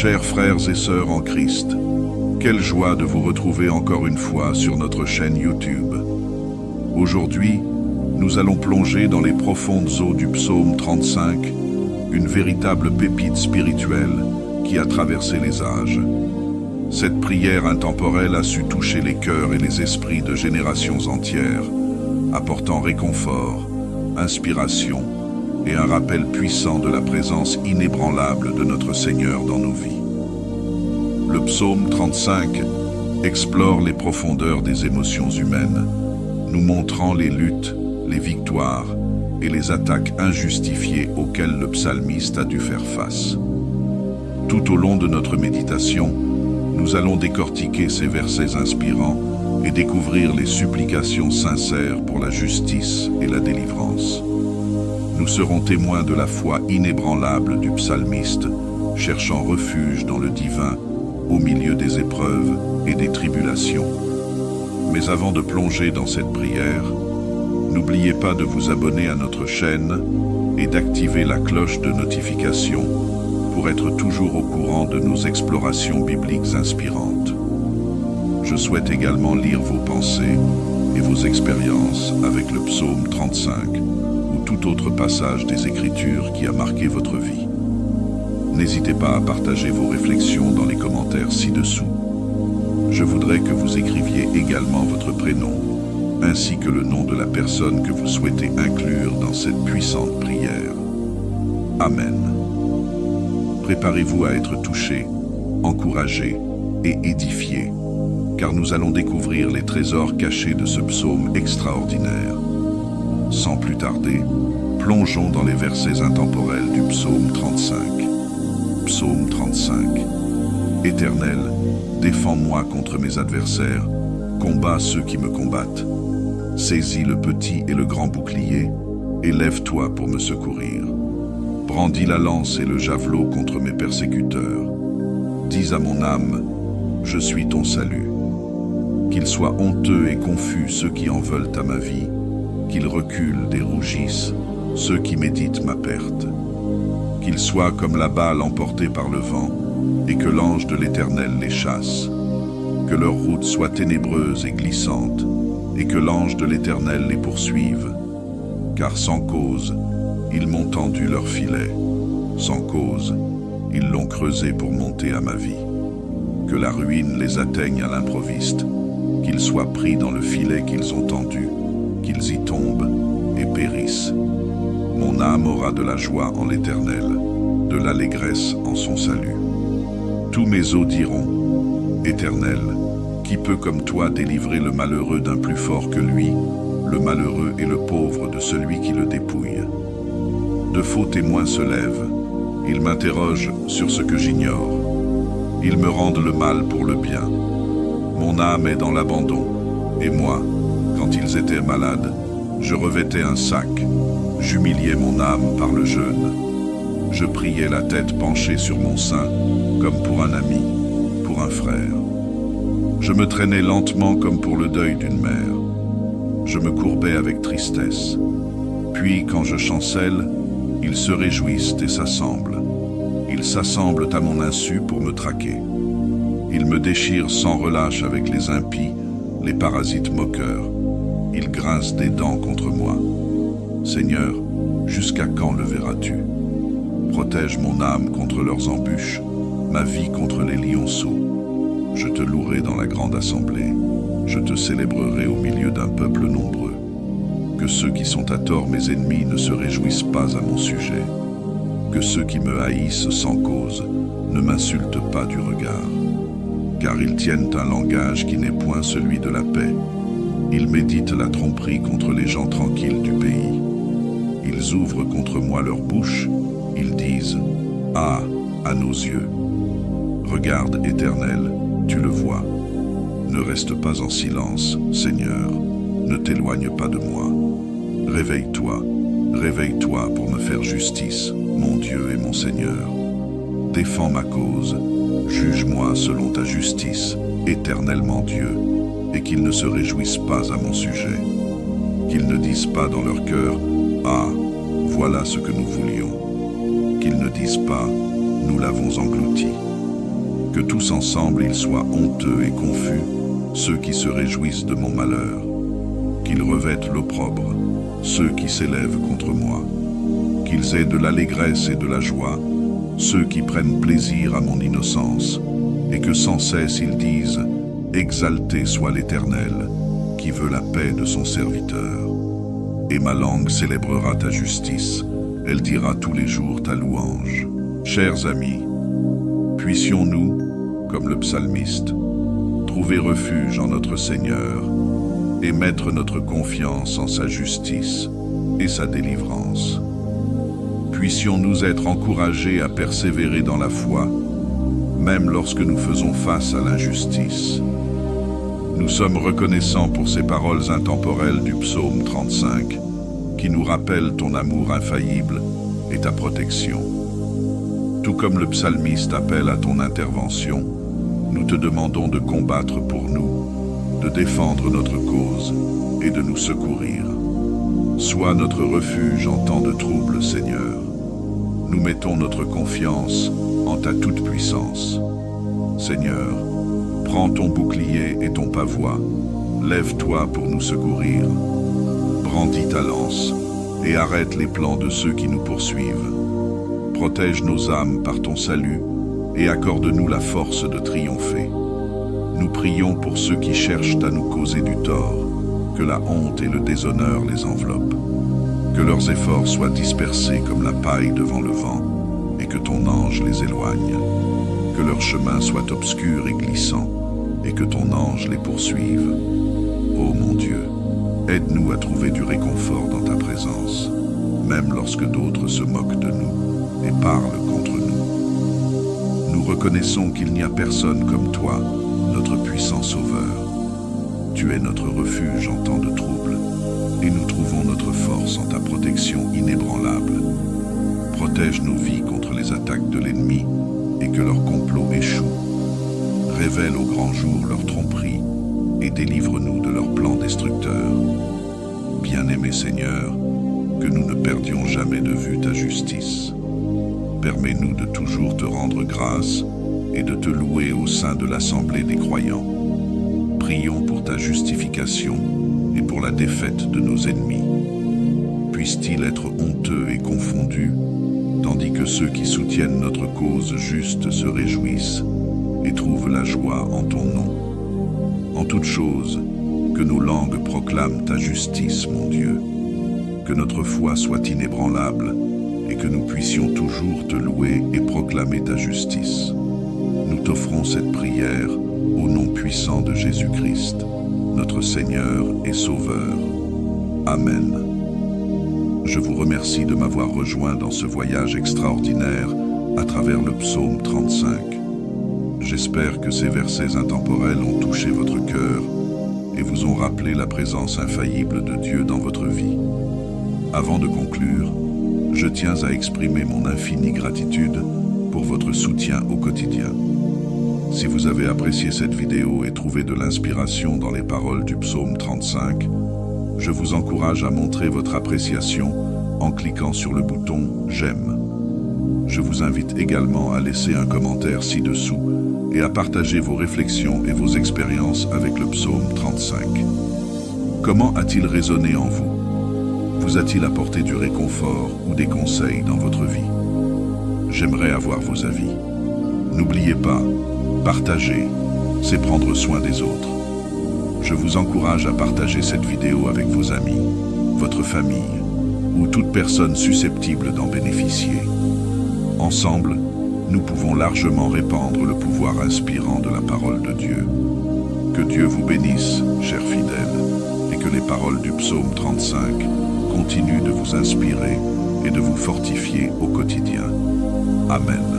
Chers frères et sœurs en Christ, quelle joie de vous retrouver encore une fois sur notre chaîne YouTube. Aujourd'hui, nous allons plonger dans les profondes eaux du psaume 35, une véritable pépite spirituelle qui a traversé les âges. Cette prière intemporelle a su toucher les cœurs et les esprits de générations entières, apportant réconfort, inspiration et un rappel puissant de la présence inébranlable de notre Seigneur dans nos vies. Le psaume 35 explore les profondeurs des émotions humaines, nous montrant les luttes, les victoires et les attaques injustifiées auxquelles le psalmiste a dû faire face. Tout au long de notre méditation, nous allons décortiquer ces versets inspirants et découvrir les supplications sincères pour la justice et la délivrance. Nous serons témoins de la foi inébranlable du psalmiste, cherchant refuge dans le divin au milieu des épreuves et des tribulations. Mais avant de plonger dans cette prière, n'oubliez pas de vous abonner à notre chaîne et d'activer la cloche de notification pour être toujours au courant de nos explorations bibliques inspirantes. Je souhaite également lire vos pensées et vos expériences avec le psaume 35 ou tout autre passage des Écritures qui a marqué votre vie. N'hésitez pas à partager vos réflexions dans les commentaires ci-dessous. Je voudrais que vous écriviez également votre prénom, ainsi que le nom de la personne que vous souhaitez inclure dans cette puissante prière. Amen. Préparez-vous à être touchés, encouragés et édifiés, car nous allons découvrir les trésors cachés de ce psaume extraordinaire. Sans plus tarder, plongeons dans les versets intemporels du psaume 35. Psaume 35. Éternel, défends-moi contre mes adversaires, combats ceux qui me combattent. Saisis le petit et le grand bouclier, et lève-toi pour me secourir. Brandis la lance et le javelot contre mes persécuteurs. Dis à mon âme, je suis ton salut. Qu'ils soient honteux et confus ceux qui en veulent à ma vie, qu'ils reculent et rougissent ceux qui méditent ma perte. Qu'ils soient comme la balle emportée par le vent, et que l'ange de l'Éternel les chasse. Que leur route soit ténébreuse et glissante, et que l'ange de l'Éternel les poursuive. Car sans cause, ils m'ont tendu leur filet. Sans cause, ils l'ont creusé pour monter à ma vie. Que la ruine les atteigne à l'improviste, qu'ils soient pris dans le filet qu'ils ont tendu, qu'ils y tombent et périssent. Mon âme aura de la joie en l'Éternel, de l'allégresse en son salut. Tous mes os diront, Éternel, qui peut comme toi délivrer le malheureux d'un plus fort que lui, le malheureux et le pauvre de celui qui le dépouille. De faux témoins se lèvent, ils m'interrogent sur ce que j'ignore. Ils me rendent le mal pour le bien. Mon âme est dans l'abandon, et moi, quand ils étaient malades, je revêtais un sac. J'humiliais mon âme par le jeûne. Je priais la tête penchée sur mon sein, comme pour un ami, pour un frère. Je me traînais lentement comme pour le deuil d'une mère. Je me courbais avec tristesse. Puis, quand je chancelle, ils se réjouissent et s'assemblent. Ils s'assemblent à mon insu pour me traquer. Ils me déchirent sans relâche avec les impies, les parasites moqueurs. Ils grincent des dents contre moi. Seigneur, jusqu'à quand le verras-tu? Protège mon âme contre leurs embûches, ma vie contre les lionceaux. Je te louerai dans la grande assemblée, je te célébrerai au milieu d'un peuple nombreux. Que ceux qui sont à tort mes ennemis ne se réjouissent pas à mon sujet. Que ceux qui me haïssent sans cause ne m'insultent pas du regard. Car ils tiennent un langage qui n'est point celui de la paix. Ils méditent la tromperie contre les gens tranquilles du pays. Ils ouvrent contre moi leur bouche, ils disent « Ah, à nos yeux !» Regarde, Éternel, tu le vois. Ne reste pas en silence, Seigneur, ne t'éloigne pas de moi. Réveille-toi, réveille-toi pour me faire justice, mon Dieu et mon Seigneur. Défends ma cause, juge-moi selon ta justice, éternellement Dieu, et qu'ils ne se réjouissent pas à mon sujet. Qu'ils ne disent pas dans leur cœur « Ah, voilà ce que nous voulions ». Qu'ils ne disent pas « Nous l'avons englouti ». Que tous ensemble ils soient honteux et confus, ceux qui se réjouissent de mon malheur. Qu'ils revêtent l'opprobre, ceux qui s'élèvent contre moi. Qu'ils aient de l'allégresse et de la joie, ceux qui prennent plaisir à mon innocence, et que sans cesse ils disent « Exalté soit l'Éternel, qui veut la paix de son serviteur. » Et ma langue célébrera ta justice, elle dira tous les jours ta louange. Chers amis, puissions-nous, comme le psalmiste, trouver refuge en notre Seigneur et mettre notre confiance en sa justice et sa délivrance. Puissions-nous être encouragés à persévérer dans la foi, même lorsque nous faisons face à l'injustice. Nous sommes reconnaissants pour ces paroles intemporelles du psaume 35, qui nous rappellent ton amour infaillible et ta protection. Tout comme le psalmiste appelle à ton intervention, nous te demandons de combattre pour nous, de défendre notre cause et de nous secourir. Sois notre refuge en temps de trouble, Seigneur. Nous mettons notre confiance en ta toute-puissance. Seigneur, prends ton bouclier et ton pavois, lève-toi pour nous secourir. Brandis ta lance et arrête les plans de ceux qui nous poursuivent. Protège nos âmes par ton salut et accorde-nous la force de triompher. Nous prions pour ceux qui cherchent à nous causer du tort, que la honte et le déshonneur les enveloppent, que leurs efforts soient dispersés comme la paille devant le vent et que ton ange les éloigne, que leur chemin soit obscur et glissant et que ton ange les poursuive. Ô mon Dieu, aide-nous à trouver du réconfort dans ta présence, même lorsque d'autres se moquent de nous et parlent contre nous. Nous reconnaissons qu'il n'y a personne comme toi, notre puissant Sauveur. Tu es notre refuge en temps de trouble, et nous trouvons notre force en ta protection inébranlable. Protège nos vies contre les attaques de l'ennemi, et que leurs complots échouent. Révèle au grand jour leur tromperie, et délivre-nous de leurs plans destructeurs. Bien-aimé Seigneur, que nous ne perdions jamais de vue ta justice. Permets-nous de toujours te rendre grâce et de te louer au sein de l'assemblée des croyants. Prions pour ta justification et pour la défaite de nos ennemis. Puissent-ils être honteux et confondus, tandis que ceux qui soutiennent notre cause juste se réjouissent et trouvent la joie en ton nom. En toute chose, que nos langues proclament ta justice, mon Dieu. Que notre foi soit inébranlable et que nous puissions toujours te louer et proclamer ta justice. Nous t'offrons cette prière au nom puissant de Jésus-Christ, notre Seigneur et Sauveur. Amen. Je vous remercie de m'avoir rejoint dans ce voyage extraordinaire à travers le psaume 35. J'espère que ces versets intemporels ont touché votre cœur et vous ont rappelé la présence infaillible de Dieu dans votre vie. Avant de conclure, je tiens à exprimer mon infinie gratitude pour votre soutien au quotidien. Si vous avez apprécié cette vidéo et trouvé de l'inspiration dans les paroles du psaume 35, je vous encourage à montrer votre appréciation en cliquant sur le bouton « J'aime ». Je vous invite également à laisser un commentaire ci-dessous et à partager vos réflexions et vos expériences avec le psaume 35. Comment a-t-il résonné en vous? Vous a-t-il apporté du réconfort ou des conseils dans votre vie? J'aimerais avoir vos avis. N'oubliez pas, partager, c'est prendre soin des autres. Je vous encourage à partager cette vidéo avec vos amis, votre famille ou toute personne susceptible d'en bénéficier. Ensemble, nous pouvons largement répandre le pouvoir inspirant de la parole de Dieu. Que Dieu vous bénisse, chers fidèles, et que les paroles du psaume 35 continuent de vous inspirer et de vous fortifier au quotidien. Amen.